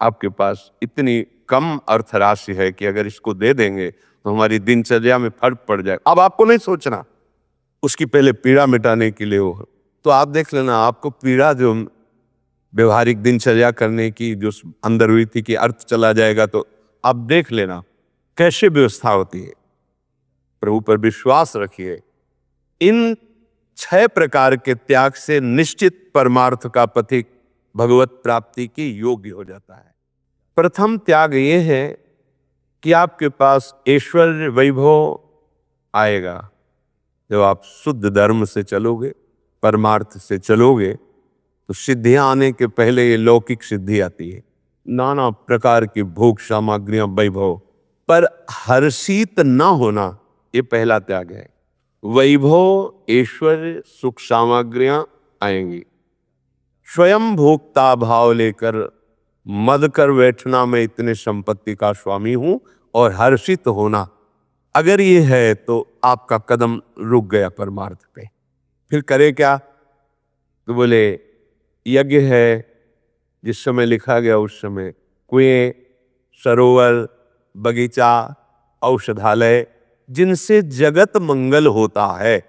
आपके पास इतनी कम अर्थ राशि है कि अगर इसको दे देंगे तो हमारी दिनचर्या में फर्क पड़ जाए। अब आपको नहीं सोचना, उसकी पहले पीड़ा मिटाने के लिए हो तो आप देख लेना, आपको पीड़ा जो व्यवहारिक दिनचर्या करने की जो अंदर हुई थी कि अर्थ चला जाएगा, तो आप देख लेना कैसे व्यवस्था होती है। प्रभु पर विश्वास रखिए। इन 6 प्रकार के त्याग से निश्चित परमार्थ का पथिक भगवत प्राप्ति के योग्य हो जाता है। प्रथम त्याग ये है कि आपके पास ऐश्वर्य वैभव आएगा। जब आप शुद्ध धर्म से चलोगे, परमार्थ से चलोगे, तो सिद्धियां आने के पहले ये लौकिक सिद्धि आती है, नाना प्रकार की भोग सामग्रियां, वैभव। पर हर्षित न होना ये पहला त्याग है। वैभव, ऐश्वर्य, सुख सामग्रियां आएंगी, स्वयं भोक्ता भाव लेकर मद कर बैठना, मैं इतने संपत्ति का स्वामी हूं, और हर्षित होना, अगर ये है तो आपका कदम रुक गया परमार्थ पे। फिर करे क्या? तो बोले यज्ञ है, जिस समय लिखा गया उस समय कुएं, सरोवर, बगीचा, औषधालय, जिनसे जगत मंगल होता है,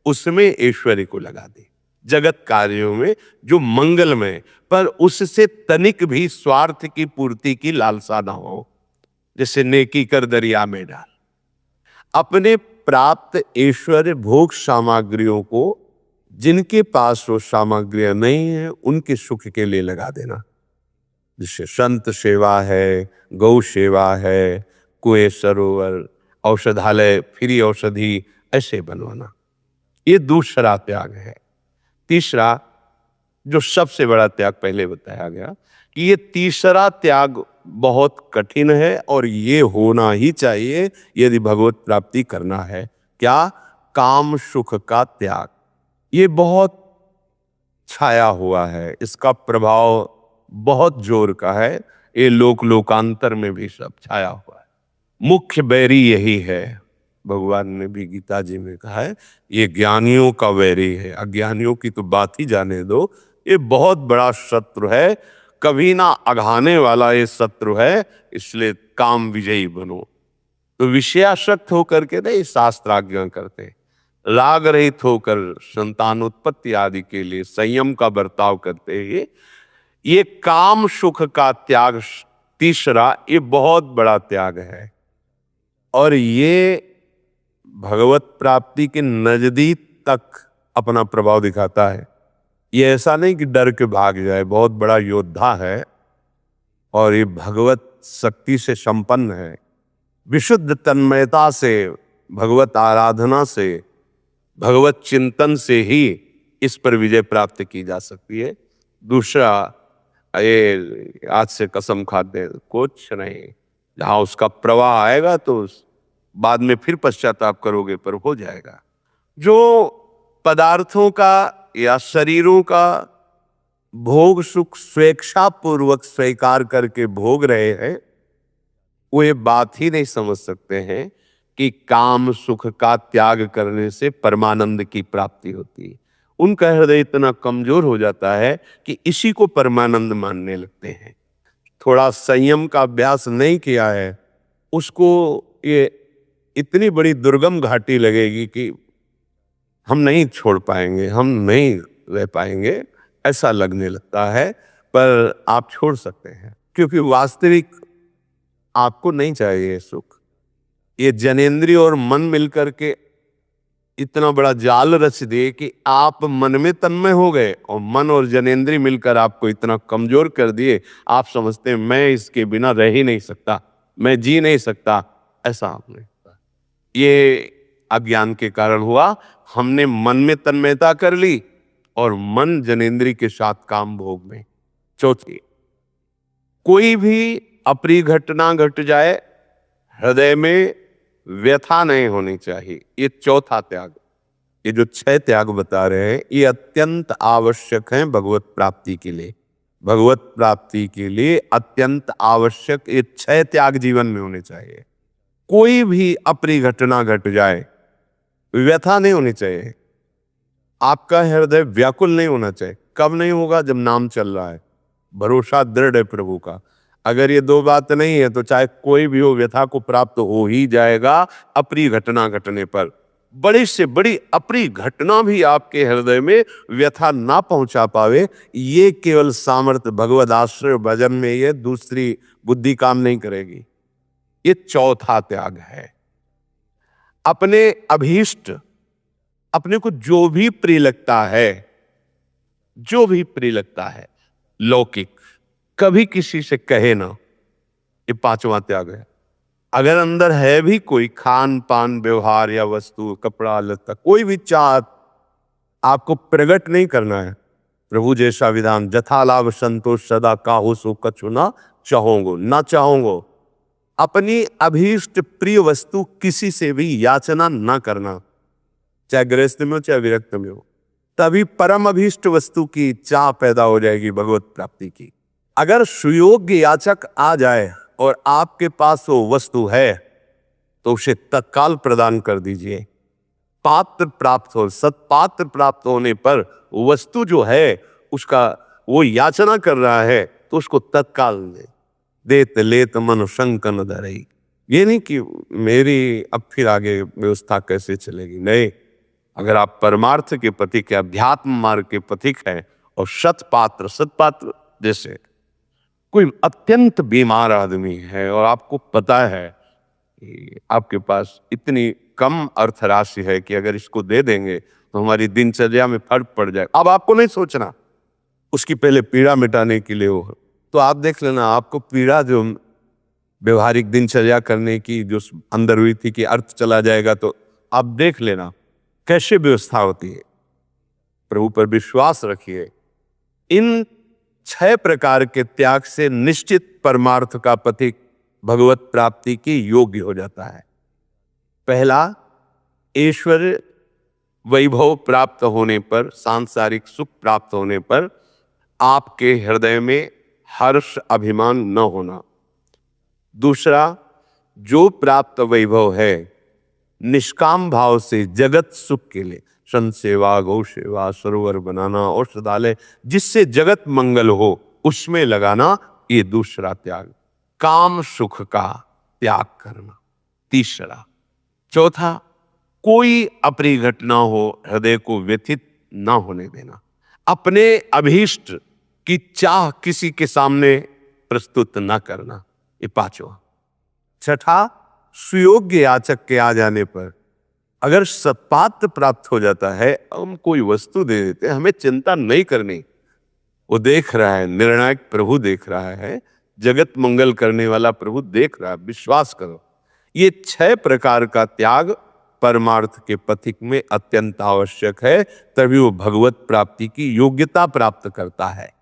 उसमें ऐश्वर्य को लगा दे। जगत कार्यों में जो मंगलमय, पर उससे तनिक भी स्वार्थ की पूर्ति की लालसा ना हो। जैसे नेकी कर दरिया में डाल। अपने प्राप्त ऐश्वर्य भोग सामग्रियों को जिनके पास वो सामग्रियां नहीं है, उनके सुख के लिए लगा देना। जैसे संत सेवा है, गौ सेवा है, कुएं, सरोवर, औषधालय, फ्री औषधि ऐसे बनवाना, ये दूसरा त्याग है। तीसरा, जो सबसे बड़ा त्याग पहले बताया गया, कि ये तीसरा त्याग बहुत कठिन है और ये होना ही चाहिए यदि भगवत प्राप्ति करना है। क्या? काम सुख का त्याग। ये बहुत छाया हुआ है, इसका प्रभाव बहुत जोर का है, ये लोकांतर में भी सब छाया हुआ है। मुख्य बैरी यही है। भगवान ने भी गीता जी में कहा है, ये ज्ञानियों का वैरी है, अज्ञानियों की तो बात ही जाने दो। ये बहुत बड़ा शत्रु है, कभी ना अघाने वाला ये शत्रु है, इसलिए काम विजयी बनो। तो विषयासक्त होकर के नहीं शास्त्राज्ञा करते, राग रहित होकर संतान उत्पत्ति आदि के लिए संयम का बर्ताव करते हैं। ये काम सुख का त्याग तीसरा, ये बहुत बड़ा त्याग है, और ये भगवत प्राप्ति के नजदीक तक अपना प्रभाव दिखाता है। ये ऐसा नहीं कि डर के भाग जाए, बहुत बड़ा योद्धा है और ये भगवत शक्ति से संपन्न है। विशुद्ध तन्मयता से, भगवत आराधना से, भगवत चिंतन से ही इस पर विजय प्राप्त की जा सकती है। दूसरा, ये आज से कसम खाते कुछ नहीं, जहां उसका प्रवाह आएगा तो बाद में फिर पश्चाताप करोगे, पर हो जाएगा। जो पदार्थों का या शरीरों का भोग सुख स्वेच्छा पूर्वक स्वीकार करके भोग रहे हैं, वो ये बात ही नहीं समझ सकते हैं कि काम सुख का त्याग करने से परमानंद की प्राप्ति होती है। उनका हृदय इतना कमजोर हो जाता है कि इसी को परमानंद मानने लगते हैं। थोड़ा संयम का अभ्यास नहीं किया है, उसको ये इतनी बड़ी दुर्गम घाटी लगेगी कि हम नहीं छोड़ पाएंगे, हम नहीं रह पाएंगे, ऐसा लगने लगता है। पर आप छोड़ सकते हैं, क्योंकि वास्तविक आपको नहीं चाहिए सुख। ये जनेंद्रिय और मन मिलकर के इतना बड़ा जाल रच दे कि आप मन में तन्मय हो गए, और मन और जनेंद्रिय मिलकर आपको इतना कमजोर कर दिए, आप समझते हैं मैं इसके बिना रह ही नहीं सकता, मैं जी नहीं सकता। ऐसा आपने, ये अज्ञान के कारण हुआ। हमने मन में तन्मयता कर ली और मन जनेंद्रिय के साथ काम भोग में। चौथी, कोई भी अप्रिय घटना घट जाए, हृदय में व्यथा नहीं होनी चाहिए। ये चौथा त्याग। ये जो 6 त्याग बता रहे हैं, ये अत्यंत आवश्यक हैं भगवत प्राप्ति के लिए। भगवत प्राप्ति के लिए अत्यंत आवश्यक ये 6 त्याग जीवन में होने चाहिए। कोई भी अप्रिय घटना घट जाए, व्यथा नहीं होनी चाहिए, आपका हृदय व्याकुल नहीं होना चाहिए। कब नहीं होगा? जब नाम चल रहा है, भरोसा दृढ़ है प्रभु का। अगर ये दो बात नहीं है तो चाहे कोई भी हो, व्यथा को प्राप्त हो ही जाएगा अप्रिय घटना घटने पर। बड़ी से बड़ी अप्रिय घटना भी आपके हृदय में व्यथा ना पहुंचा पावे, ये केवल सामर्थ्य भगवद आश्रय भजन में, ये दूसरी बुद्धि काम नहीं करेगी। ये चौथा त्याग है। अपने अभीष्ट, अपने को जो भी प्रिय लगता है, जो भी प्रिय लगता है लौकिक, कभी किसी से कहे ना, ये पांचवा त्याग है। अगर अंदर है भी कोई खान पान व्यवहार या वस्तु, कपड़ा लत्ता, कोई भी चाहत, आपको प्रकट नहीं करना है। प्रभु जैसा विधान, जथा लाभ संतोष सदा काहू सो कछु ना चाहोगो, ना चाहोगो। अपनी अभीष्ट प्रिय वस्तु किसी से भी याचना ना करना, चाहे गृहस्थ में हो चाहे विरक्त में हो। तभी परम अभीष्ट वस्तु की चाह पैदा हो जाएगी भगवत प्राप्ति की। अगर सुयोग्य याचक आ जाए और आपके पास वो वस्तु है तो उसे तत्काल प्रदान कर दीजिए। पात्र प्राप्त हो, सत्पात्र प्राप्त होने पर वस्तु जो है उसका वो याचना कर रहा है तो उसको तत्काल दे। देत लेत मन शंक न धरई। ये नहीं कि मेरी अब फिर आगे व्यवस्था कैसे चलेगी, नहीं। अगर आप परमार्थ के पथिक है, अध्यात्म मार्ग के पथिक है और सत्पात्र, सत्पात्र जैसे कोई अत्यंत बीमार आदमी है और आपको पता है कि आपके पास इतनी कम अर्थ राशि है कि अगर इसको दे देंगे तो हमारी दिनचर्या में फर्क पड़ जाएगा, अब आपको नहीं सोचना, उसकी पहले पीड़ा मिटाने के लिए हो तो आप देख लेना, आपको पीड़ा जो व्यवहारिक दिनचर्या करने की जो अंदर हुई थी कि अर्थ चला जाएगा, तो आप देख लेना कैसे व्यवस्था होती है। प्रभु पर विश्वास रखिए। इन 6 प्रकार के त्याग से निश्चित परमार्थ का पथिक भगवत प्राप्ति की योग्य हो जाता है। पहला, ऐश्वर्य वैभव प्राप्त होने पर, सांसारिक सुख प्राप्त होने पर आपके हृदय में हर्ष अभिमान न होना। दूसरा, जो प्राप्त वैभव है निष्काम भाव से जगत सुख के लिए, संत सेवा, गौ सेवा, सरोवर बनाना, औषधालय, जिससे जगत मंगल हो उसमें लगाना, ये दूसरा त्याग। काम सुख का त्याग करना, तीसरा। चौथा, कोई अप्रिय घटना हो हृदय को व्यथित ना होने देना, अपने अभीष्ट की चाह किसी के सामने प्रस्तुत ना करना, ये पांचवा। छठा, सुयोग्य याचक के आ जाने पर अगर सत्पात्र प्राप्त हो जाता है, हम कोई वस्तु दे देते हैं, हमें चिंता नहीं करनी। वो देख रहा है, निर्णायक प्रभु देख रहा है, जगत मंगल करने वाला प्रभु देख रहा है, विश्वास करो। ये 6 प्रकार का त्याग परमार्थ के पथिक में अत्यंत आवश्यक है, तभी वो भगवत प्राप्ति की योग्यता प्राप्त करता है।